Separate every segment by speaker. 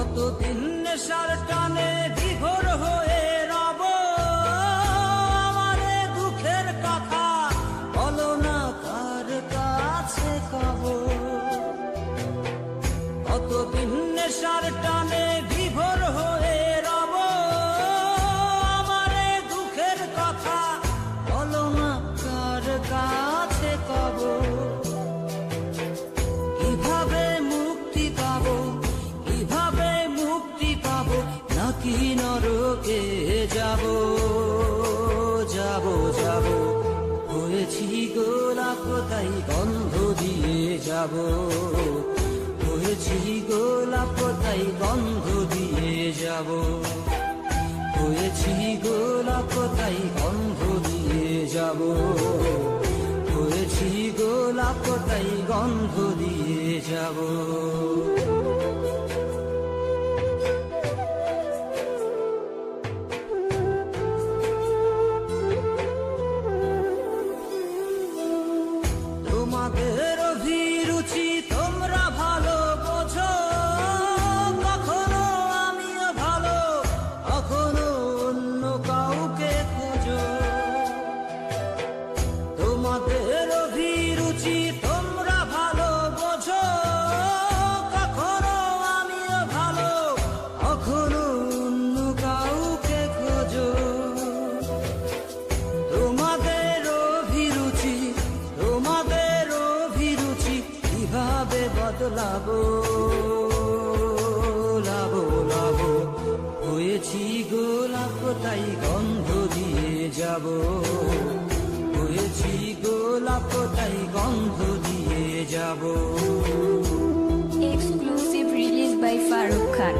Speaker 1: কতদিন নেশার টানে বিভোর হয়ে রব, আমারে দুঃখের কথা বলো না কার কাছে কব। কতদিন নেশার টানে বিভোর হয়ে রব, আমারে দুঃখের কথা বলো না কার কাছে কব। কিভাবে মুক্তি পাবো, কিভাবে মুক্তি পাবো, নাকি নরকে যাব যাব যাব। হয়েছি গোলাপ তাই গন্ধ দিয়ে যাব, হয়েছি গোলাপ তাই গন্ধ দিয়ে যাব, হয়েছি গোলাপ তাই গন্ধ দিয়ে যাব, হয়েছি গোলাপ তাই গন্ধ দিয়ে যাব। তোমাদের অভিরুচি তোমরা ভালো বোঝো, কখনো আমিও ভালো, কখনো অন্য কাউকে খোঁজো। তোমাদের অভিরুচি তোমরা ভালো বোঝো, কখনো আমিও ভালো, কখনো অন্য কাউকে খোঁজো। তোমাদের অভিরুচি, তোমাদের অভিরুচি কিভাবে বদলাবো লাবো লাবো। হয়েছি গোলাপ তাই গন্ধ দিয়ে যাব, হয়েছি গোলাপ তাই গন্ধ দিয়ে যাব।
Speaker 2: Exclusive release by Farooq Khan.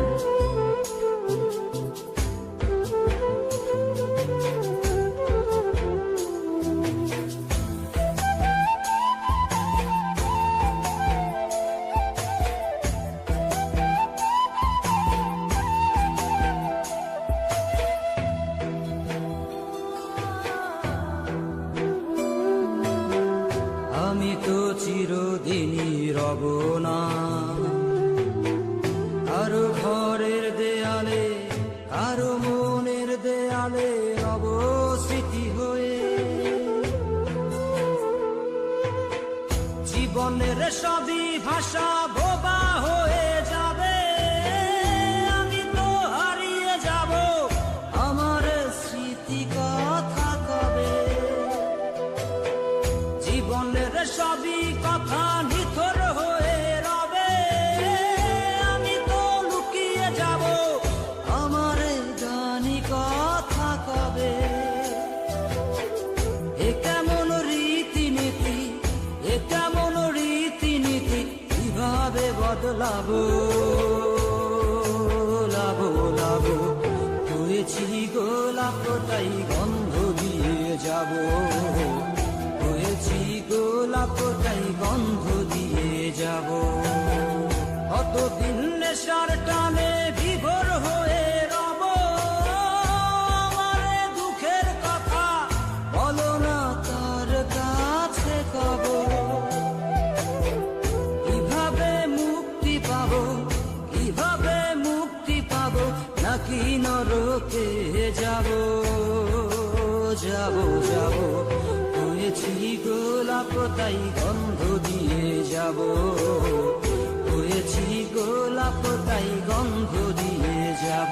Speaker 1: আমি তো চিরদিনই রব না কারো ঘরের দেয়ালে, কারো মনের দেয়ালে রব স্মৃতি হয়ে। জীবনের সবই ভাষা বোবা হয়ে যাবে, আমি তো হারিয়ে যাব, আমার স্মৃতি কথা কবে। জীবনের সবই কথা নিথর হয়ে রবে, আমি তো লুকিয়ে যাব, আমার জানি কথা কবে। এ কেমন রীতিনীতি, এ কেমন রীতিনীতি, কিভাবে বদলাবো লাবো লাবো। হয়েছি গোলাপ তাই গন্ধ দিয়ে যাব, হয়েছি গোলাপ তাই গন্ধ দিয়ে যাব। কতদিন নেশার টানে বিভোর হয়ে রব, আমারে দুঃখের কথা বলো না কার কাছে কব। কিভাবে মুক্তি পাবো, কিভাবে মুক্তি পাবো, নাকি নরকে যাব যাব যাব। হয়েছি গোলাপ তাই গন্ধ দিয়ে যাব, হয়েছি গোলাপ তাই গন্ধ দিয়ে যাব।